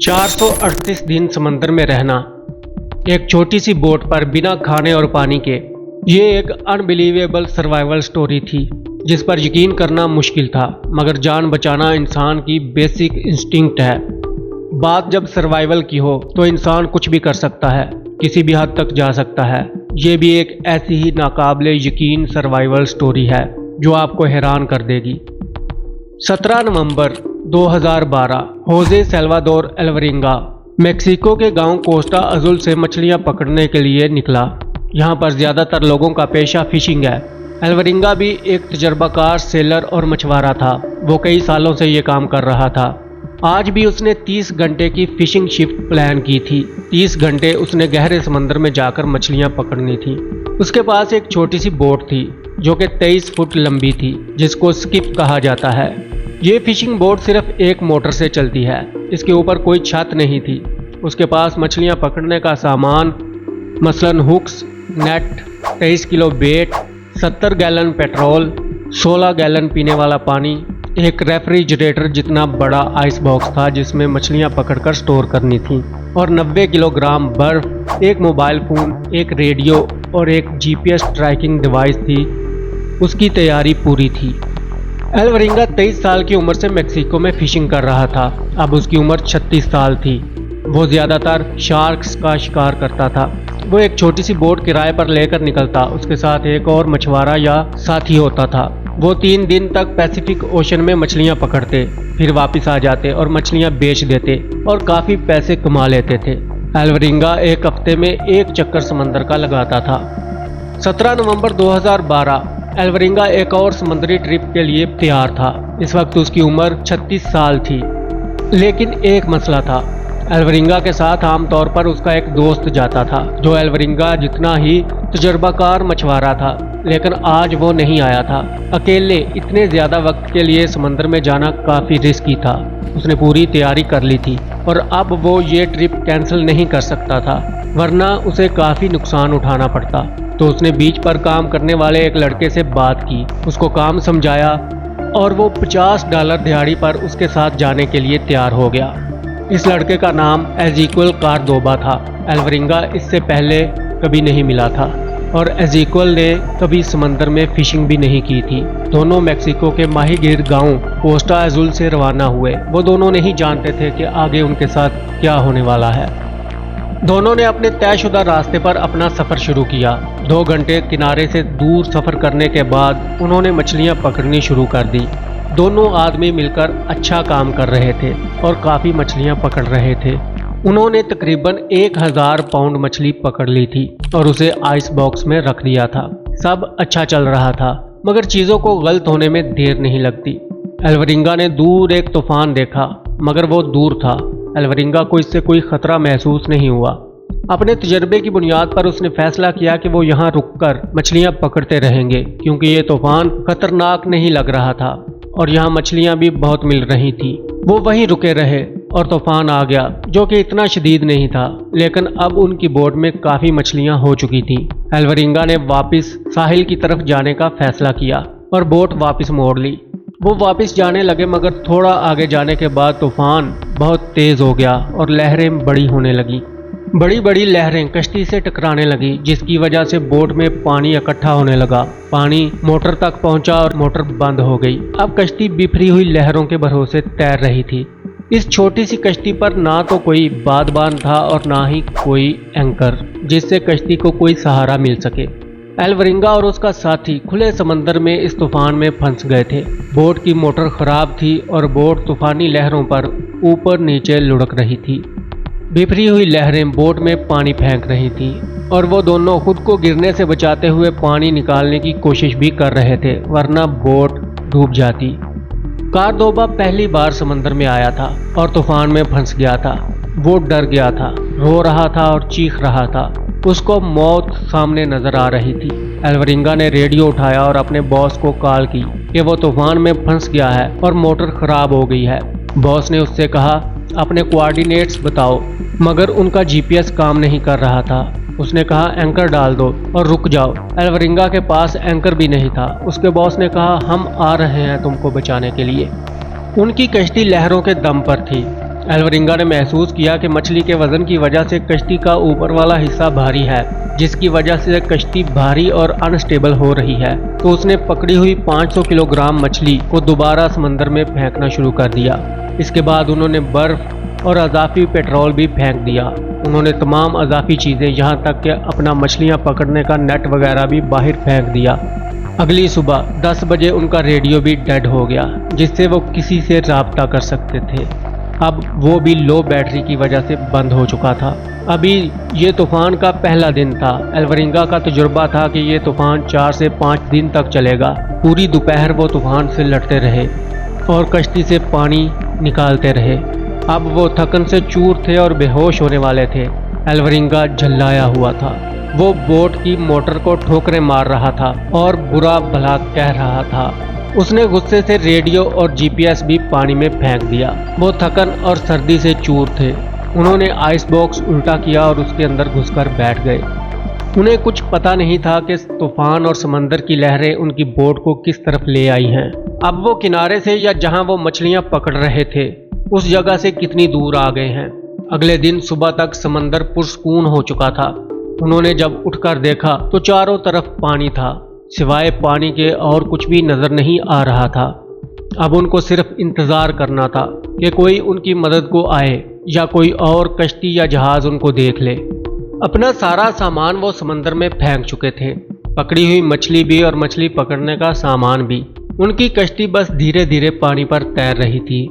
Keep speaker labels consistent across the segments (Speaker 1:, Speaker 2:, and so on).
Speaker 1: 438 दिन समंदर में रहना, एक छोटी सी बोट पर बिना खाने और पानी के। ये एक अनबिलीवेबल सर्वाइवल स्टोरी थी जिस पर यकीन करना मुश्किल था, मगर जान बचाना इंसान की बेसिक इंस्टिंक्ट है। बात जब सर्वाइवल की हो तो इंसान कुछ भी कर सकता है, किसी भी हद तक जा सकता है। ये भी एक ऐसी ही नाकाबिले यकीन सर्वाइवल स्टोरी है जो आपको हैरान कर देगी। 17 नवंबर 2012 होजे सेल्वादोर एल्वरिंगा मेक्सिको के गांव कोस्टा अजुल से मछलियां पकड़ने के लिए निकला। यहां पर ज़्यादातर लोगों का पेशा फिशिंग है। एल्वरिंगा भी एक तजर्बाकार सेलर और मछुआरा था। वो कई सालों से ये काम कर रहा था। आज भी उसने 30 घंटे की फिशिंग शिफ्ट प्लान की थी। 30 घंटे उसने गहरे समंदर में जाकर मछलियां पकड़नी थी। उसके पास एक छोटी सी बोट थी जो कि 23 फुट लंबी थी, जिसको स्किप कहा जाता है। ये फिशिंग बोट सिर्फ एक मोटर से चलती है। इसके ऊपर कोई छत नहीं थी। उसके पास मछलियां पकड़ने का सामान मसलन हुक्स, नेट, 23 किलो बेट, 70 गैलन पेट्रोल, 16 गैलन पीने वाला पानी, एक रेफ्रिजरेटर जितना बड़ा आइस बॉक्स था जिसमें मछलियां पकड़कर स्टोर करनी थी, और 90 किलोग्राम बर्फ, एक मोबाइल फ़ोन, एक रेडियो और एक जीपीएस ट्रैकिंग डिवाइस थी। उसकी तैयारी पूरी थी। एल्वरिंगा 23 साल की उम्र से मेक्सिको में फिशिंग कर रहा था। अब उसकी उम्र 36 साल थी। वो ज़्यादातर शार्क्स का शिकार करता था। वो एक छोटी सी बोट किराए पर लेकर निकलता। उसके साथ एक और मछुआरा या साथी होता था। वो 3 दिन तक पैसिफिक ओशन में मछलियां पकड़ते, फिर वापस आ जाते और मछलियां बेच देते और काफ़ी पैसे कमा लेते थे। एल्वरिंगा एक हफ्ते में एक चक्कर समंदर का लगाता था। 17 नवंबर 2012 एल्वरिंगा एक और समुद्री ट्रिप के लिए तैयार था। इस वक्त उसकी उम्र 36 साल थी। लेकिन एक मसला था। एल्वरिंगा के साथ आमतौर पर उसका एक दोस्त जाता था जो एल्वरिंगा जितना ही तजर्बाकार मछुआरा था, लेकिन आज वो नहीं आया था। अकेले इतने ज़्यादा वक्त के लिए समंदर में जाना काफ़ी रिस्की था। उसने पूरी तैयारी कर ली थी और अब वो ये ट्रिप कैंसिल नहीं कर सकता था, वरना उसे काफ़ी नुकसान उठाना पड़ता। तो उसने बीच पर काम करने वाले एक लड़के से बात की, उसको काम समझाया और वो $50 दिहाड़ी पर उसके साथ जाने के लिए तैयार हो गया। इस लड़के का नाम एज़ेकियल कार्दोबा था। एल्वरिंगा इससे पहले कभी नहीं मिला था और एज़ेकियल ने कभी समंदर में फिशिंग भी नहीं की थी। दोनों मेक्सिको के माहीगीर गांव कोस्टा अजुल से रवाना हुए। वो दोनों नहीं जानते थे कि आगे उनके साथ क्या होने वाला है। दोनों ने अपने तयशुदा रास्ते पर अपना सफ़र शुरू किया। 2 घंटे किनारे से दूर सफ़र करने के बाद उन्होंने मछलियां पकड़नी शुरू कर दी। दोनों आदमी मिलकर अच्छा काम कर रहे थे और काफ़ी मछलियां पकड़ रहे थे। उन्होंने तकरीबन 1000 पाउंड मछली पकड़ ली थी और उसे आइस बॉक्स में रख दिया था। सब अच्छा चल रहा था, मगर चीज़ों को गलत होने में देर नहीं लगती। एल्वरिंगा ने दूर एक तूफान देखा, मगर वो दूर था। एल्वरिंगा को इससे कोई खतरा महसूस नहीं हुआ। अपने तजर्बे की बुनियाद पर उसने फैसला किया कि वो यहाँ रुककर मछलियाँ पकड़ते रहेंगे, क्योंकि ये तूफान खतरनाक नहीं लग रहा था और यहाँ मछलियाँ भी बहुत मिल रही थी। वो वहीं रुके रहे और तूफान आ गया, जो कि इतना शदीद नहीं था, लेकिन अब उनकी बोट में काफ़ी मछलियाँ हो चुकी थी। एल्वरिंगा ने वापस साहिल की तरफ जाने का फैसला किया और बोट वापस मोड़ ली। वो वापस जाने लगे, मगर थोड़ा आगे जाने के बाद तूफान बहुत तेज़ हो गया और लहरें बड़ी होने लगी। बड़ी बड़ी लहरें कश्ती से टकराने लगी, जिसकी वजह से बोट में पानी इकट्ठा होने लगा। पानी मोटर तक पहुंचा और मोटर बंद हो गई। अब कश्ती बिखरी हुई लहरों के भरोसे तैर रही थी। इस छोटी सी कश्ती पर ना तो कोई बादबान था और ना ही कोई एंकर, जिससे कश्ती को कोई सहारा मिल सके। एल्वरिंगा और उसका साथी खुले समंदर में इस तूफान में फंस गए थे। बोट की मोटर खराब थी और बोट तूफानी लहरों पर ऊपर नीचे लुढ़क रही थी। बिखरी हुई लहरें बोट में पानी फेंक रही थी और वो दोनों खुद को गिरने से बचाते हुए पानी निकालने की कोशिश भी कर रहे थे, वरना बोट डूब जाती। कार्दोबा पहली बार समंदर में आया था और तूफान में फंस गया था। वो डर गया था, रो रहा था और चीख रहा था। उसको मौत सामने नजर आ रही थी। एल्वरिंगा ने रेडियो उठाया और अपने बॉस को कॉल की कि वो तूफान में फंस गया है और मोटर खराब हो गई है। बॉस ने उससे कहा, अपने कोऑर्डिनेट्स बताओ, मगर उनका जीपीएस काम नहीं कर रहा था। उसने कहा, एंकर डाल दो और रुक जाओ। एल्वरिंगा के पास एंकर भी नहीं था। उसके बॉस ने कहा, हम आ रहे हैं तुमको बचाने के लिए। उनकी कश्ती लहरों के दम पर थी। एल्वरिंगा ने महसूस किया कि मछली के वजन की वजह से कश्ती का ऊपर वाला हिस्सा भारी है, जिसकी वजह से कश्ती भारी और अनस्टेबल हो रही है। तो उसने पकड़ी हुई 500 किलोग्राम मछली को दोबारा समंदर में फेंकना शुरू कर दिया। इसके बाद उन्होंने बर्फ और अजाफी पेट्रोल भी फेंक दिया। उन्होंने तमाम अजाफी चीज़ें, यहाँ तक कि अपना मछलियाँ पकड़ने का नेट वगैरह भी बाहर फेंक दिया। अगली सुबह 10 बजे उनका रेडियो भी डेड हो गया, जिससे वो किसी से राब्ता कर सकते थे। अब वो भी लो बैटरी की वजह से बंद हो चुका था। अभी ये तूफान का पहला दिन था। एल्वरिंगा का तजुर्बा था कि ये तूफान 4 से 5 दिन तक चलेगा। पूरी दोपहर वो तूफान से लड़ते रहे और कश्ती से पानी निकालते रहे। अब वो थकन से चूर थे और बेहोश होने वाले थे। एल्वरिंगा झल्लाया हुआ था। वो बोट की मोटर को ठोकरें मार रहा था और बुरा भला कह रहा था। उसने गुस्से से रेडियो और जीपीएस भी पानी में फेंक दिया। वो थकन और सर्दी से चूर थे। उन्होंने आइस बॉक्स उल्टा किया और उसके अंदर घुसकर बैठ गए। उन्हें कुछ पता नहीं था कि तूफान और समंदर की लहरें उनकी बोट को किस तरफ ले आई हैं। अब वो किनारे से या जहां वो मछलियां पकड़ रहे थे उस जगह से कितनी दूर आ गए हैं। अगले दिन सुबह तक समंदर पुरसकून हो चुका था। उन्होंने जब उठकर देखा तो चारों तरफ पानी था, सिवाय पानी के और कुछ भी नजर नहीं आ रहा था। अब उनको सिर्फ इंतजार करना था कि कोई उनकी मदद को आए या कोई और कश्ती या जहाज उनको देख ले। अपना सारा सामान वो समंदर में फेंक चुके थे, पकड़ी हुई मछली भी और मछली पकड़ने का सामान भी। उनकी कश्ती बस धीरे धीरे पानी पर तैर रही थी।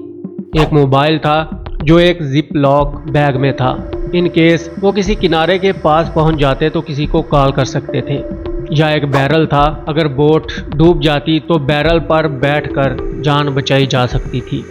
Speaker 1: एक मोबाइल था जो एक जिप लॉक बैग में था। इन केस वो किसी किनारे के पास पहुंच जाते तो किसी को कॉल कर सकते थे। या एक बैरल था, अगर बोट डूब जाती तो बैरल पर बैठकर जान बचाई जा सकती थी।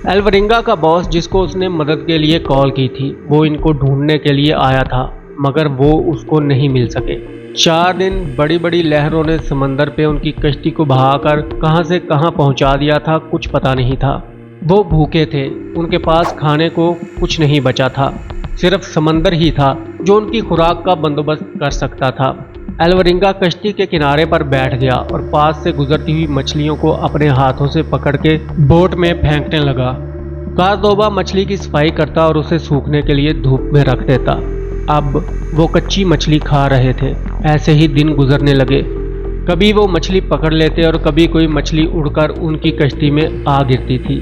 Speaker 1: एल्वरिंगा का बॉस, जिसको उसने मदद के लिए कॉल की थी, वो इनको ढूंढने के लिए आया था, मगर वो उसको नहीं मिल सके। 4 दिन बड़ी बड़ी लहरों ने समंदर पे उनकी कश्ती को बहाकर कहां से कहां पहुंचा दिया था, कुछ पता नहीं था। वो भूखे थे, उनके पास खाने को कुछ नहीं बचा था। सिर्फ समंदर ही था जो उनकी खुराक का बंदोबस्त कर सकता था। एल्वरिंगा कश्ती के किनारे पर बैठ गया और पास से गुजरती हुई मछलियों को अपने हाथों से पकड़ के बोट में फेंकने लगा। कारदोबा मछली की सफाई करता और उसे सूखने के लिए धूप में रख देता। अब वो कच्ची मछली खा रहे थे। ऐसे ही दिन गुजरने लगे। कभी वो मछली पकड़ लेते और कभी कोई मछली उड़कर उनकी कश्ती में आ गिरती थी।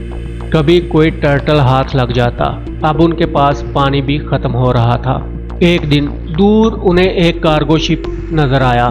Speaker 1: कभी कोई टर्टल हाथ लग जाता। अब उनके पास पानी भी खत्म हो रहा था। एक दिन दूर उन्हें एक कार्गो शिप नजर आया।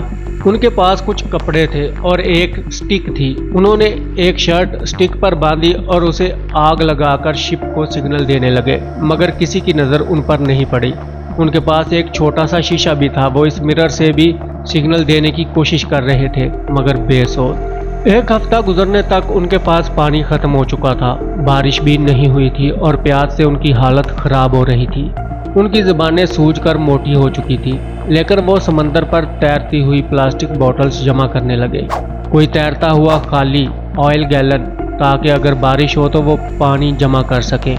Speaker 1: उनके पास कुछ कपड़े थे और एक स्टिक थी। उन्होंने एक शर्ट स्टिक पर बांधी और उसे आग लगाकर शिप को सिग्नल देने लगे, मगर किसी की नज़र उन पर नहीं पड़ी। उनके पास एक छोटा सा शीशा भी था। वो इस मिरर से भी सिग्नल देने की कोशिश कर रहे थे, मगर बेसुध। एक हफ्ता गुजरने तक उनके पास पानी खत्म हो चुका था। बारिश भी नहीं हुई थी और प्यास से उनकी हालत खराब हो रही थी। उनकी ज़ुबानें सूजकर मोटी हो चुकी थी, लेकर वो समंदर पर तैरती हुई प्लास्टिक बॉटल्स जमा करने लगे। कोई तैरता हुआ खाली ऑयल गैलन, ताकि अगर बारिश हो तो वो पानी जमा कर सके।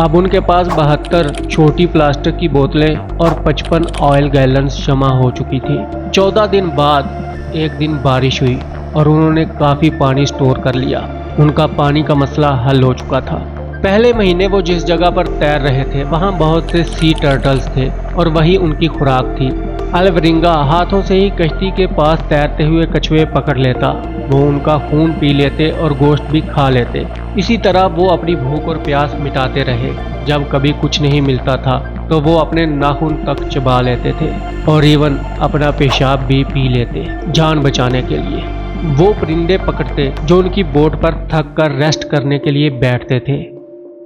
Speaker 1: अब उनके पास 72 छोटी प्लास्टिक की बोतलें और 55 ऑयल गैलन्स जमा हो चुकी थी। 14 दिन बाद एक दिन बारिश हुई और उन्होंने काफ़ी पानी स्टोर कर लिया। उनका पानी का मसला हल हो चुका था। पहले महीने वो जिस जगह पर तैर रहे थे वहाँ बहुत से सी टर्टल्स थे और वही उनकी खुराक थी। एल्वरिंगा हाथों से ही कश्ती के पास तैरते हुए कछुए पकड़ लेता। वो उनका खून पी लेते और गोश्त भी खा लेते। इसी तरह वो अपनी भूख और प्यास मिटाते रहे। जब कभी कुछ नहीं मिलता था तो वो अपने नाखून तक चबा लेते थे और इवन अपना पेशाब भी पी लेते जान बचाने के लिए। वो परिंदे पकड़ते जो उनकी बोट पर थक कर रेस्ट करने के लिए बैठते थे।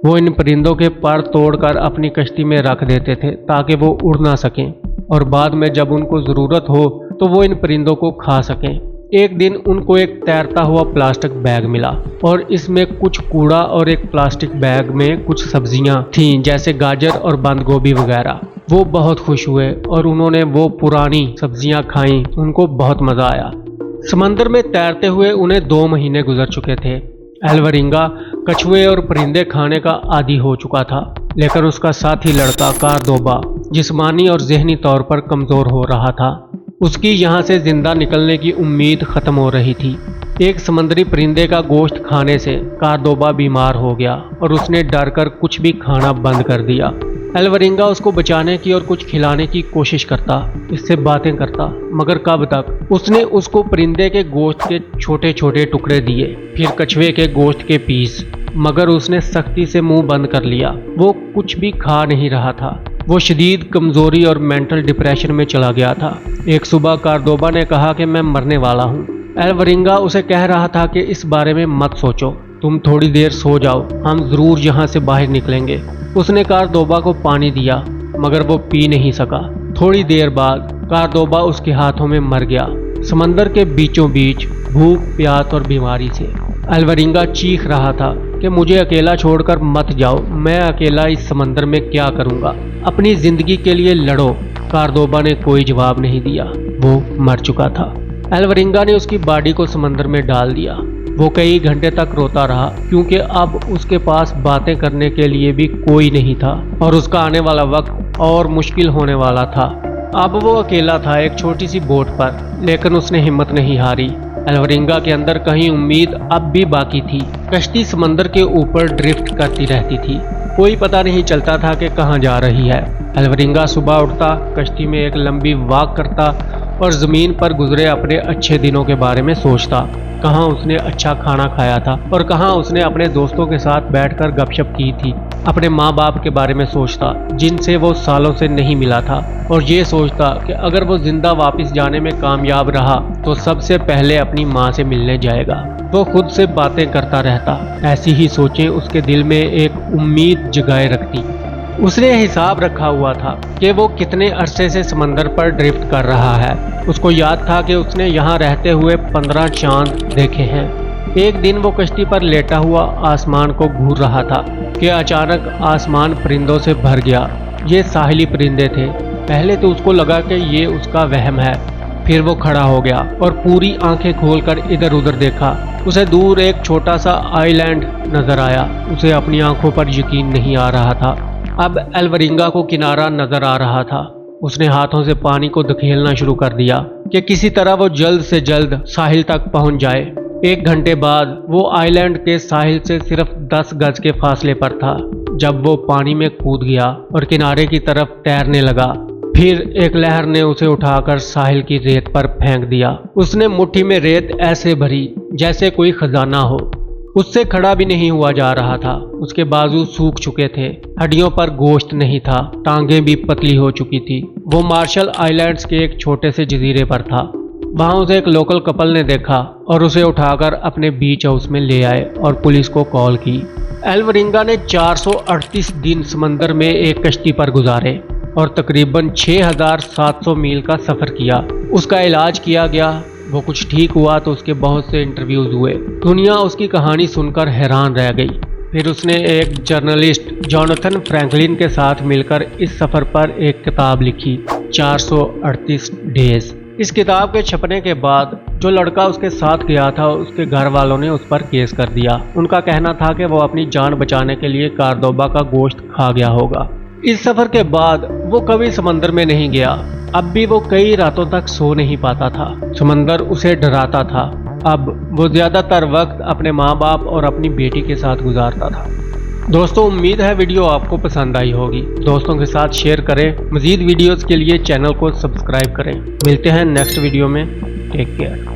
Speaker 1: वो इन परिंदों के पर तोड़कर अपनी कश्ती में रख देते थे ताकि वो उड़ ना सकें और बाद में जब उनको ज़रूरत हो तो वो इन परिंदों को खा सकें। एक दिन उनको एक तैरता हुआ प्लास्टिक बैग मिला और इसमें कुछ कूड़ा और एक प्लास्टिक बैग में कुछ सब्जियां थीं, जैसे गाजर और बंद गोभी वगैरह। वो बहुत खुश हुए और उन्होंने वो पुरानी सब्जियां खाईं। उनको बहुत मज़ा आया। समंदर में तैरते हुए उन्हें 2 महीने गुजर चुके थे। एल्वरिंगा कछुए और परिंदे खाने का आदी हो चुका था, लेकिन उसका साथी लड़का कारदोबा जिस्मानी और जहनी तौर पर कमज़ोर हो रहा था। उसकी यहाँ से जिंदा निकलने की उम्मीद ख़त्म हो रही थी। एक समुद्री परिंदे का गोश्त खाने से कार्दोबा बीमार हो गया और उसने डर कर कुछ भी खाना बंद कर दिया। एल्वरिंगा उसको बचाने की और कुछ खिलाने की कोशिश करता, इससे बातें करता, मगर कब तक। उसने उसको परिंदे के गोश्त के छोटे छोटे टुकड़े दिए, फिर कछुए के गोश्त के पीस, मगर उसने सख्ती से मुंह बंद कर लिया। वो कुछ भी खा नहीं रहा था। वो शदीद कमजोरी और मेंटल डिप्रेशन में चला गया था। एक सुबह कार्दोबा ने कहा कि मैं मरने वाला हूँ। एल्वरिंगा उसे कह रहा था कि इस बारे में मत सोचो, तुम थोड़ी देर सो जाओ, हम जरूर यहाँ से बाहर निकलेंगे। उसने कार्दोबा को पानी दिया, मगर वो पी नहीं सका। थोड़ी देर बाद कार्दोबा उसके हाथों में मर गया, समंदर के बीचों बीच, भूख, प्यास और बीमारी से। एल्वरिंगा चीख रहा था कि मुझे अकेला छोड़कर मत जाओ, मैं अकेला इस समंदर में क्या करूँगा, अपनी जिंदगी के लिए लड़ो। कार्दोबा ने कोई जवाब नहीं दिया, वो मर चुका था। एल्वरिंगा ने उसकी बॉडी को समंदर में डाल दिया। वो कई घंटे तक रोता रहा, क्योंकि अब उसके पास बातें करने के लिए भी कोई नहीं था और उसका आने वाला वक्त और मुश्किल होने वाला था। अब वो अकेला था एक छोटी सी बोट पर, लेकिन उसने हिम्मत नहीं हारी। एल्वरिंगा के अंदर कहीं उम्मीद अब भी बाकी थी। कश्ती समंदर के ऊपर ड्रिफ्ट करती रहती थी, कोई पता नहीं चलता था कि कहाँ जा रही है। एल्वरिंगा सुबह उठता, कश्ती में एक लंबी वॉक करता और ज़मीन पर गुजरे अपने अच्छे दिनों के बारे में सोचता। कहाँ उसने अच्छा खाना खाया था और कहाँ उसने अपने दोस्तों के साथ बैठकर गपशप की थी। अपने माँ बाप के बारे में सोचता, जिनसे वो सालों से नहीं मिला था, और ये सोचता कि अगर वो जिंदा वापस जाने में कामयाब रहा तो सबसे पहले अपनी माँ से मिलने जाएगा। वो खुद से बातें करता रहता। ऐसी ही सोचें उसके दिल में एक उम्मीद जगाए रखती। उसने हिसाब रखा हुआ था कि वो कितने अरसे से समंदर पर ड्रिफ्ट कर रहा है। उसको याद था कि उसने यहाँ रहते हुए 15 चांद देखे हैं। एक दिन वो कश्ती पर लेटा हुआ आसमान को घूर रहा था कि अचानक आसमान परिंदों से भर गया। ये साहिली परिंदे थे। पहले तो उसको लगा कि ये उसका वहम है, फिर वो खड़ा हो गया और पूरी आंखें खोलकर इधर उधर देखा। उसे दूर एक छोटा सा आइलैंड नजर आया। उसे अपनी आंखों पर यकीन नहीं आ रहा था। अब एल्वरिंगा को किनारा नजर आ रहा था। उसने हाथों से पानी को धकेलना शुरू कर दिया कि किसी तरह वो जल्द से जल्द साहिल तक पहुंच जाए। 1 घंटे बाद वो आइलैंड के साहिल से सिर्फ 10 गज के फासले पर था जब वो पानी में कूद गया और किनारे की तरफ तैरने लगा। फिर एक लहर ने उसे उठाकर साहिल की रेत पर फेंक दिया। उसने मुट्ठी में रेत ऐसे भरी जैसे कोई खजाना हो। उससे खड़ा भी नहीं हुआ जा रहा था। उसके बाजू सूख चुके थे, हड्डियों पर गोश्त नहीं था, टांगें भी पतली हो चुकी थी। वो मार्शल आइलैंड्स के एक छोटे से जजीरे पर था। वहां उसे एक लोकल कपल ने देखा और उसे उठाकर अपने बीच हाउस में ले आए और पुलिस को कॉल की। एल्वरिंगा ने 438 दिन समंदर में एक कश्ती पर गुजारे और तकरीबन 6700 मील का सफर किया। उसका इलाज किया गया। वो कुछ ठीक हुआ तो उसके बहुत से इंटरव्यूज हुए। दुनिया उसकी कहानी सुनकर हैरान रह गई। फिर उसने एक जर्नलिस्ट जोनाथन फ्रैंकलिन के साथ मिलकर इस सफ़र पर एक किताब लिखी, 438 डेज। इस किताब के छपने के बाद जो लड़का उसके साथ गया था, उसके घर वालों ने उस पर केस कर दिया। उनका कहना था कि वो अपनी जान बचाने के लिए कार्दोबा का गोश्त खा गया होगा। इस सफ़र के बाद वो कभी समंदर में नहीं गया। अब भी वो कई रातों तक सो नहीं पाता था। समंदर उसे डराता था। अब वो ज़्यादातर वक्त अपने माँ बाप और अपनी बेटी के साथ गुजारता था। दोस्तों, उम्मीद है वीडियो आपको पसंद आई होगी। दोस्तों के साथ शेयर करें। मज़ीद वीडियोज़ के लिए चैनल को सब्सक्राइब करें। मिलते हैं नेक्स्ट वीडियो में। Take care.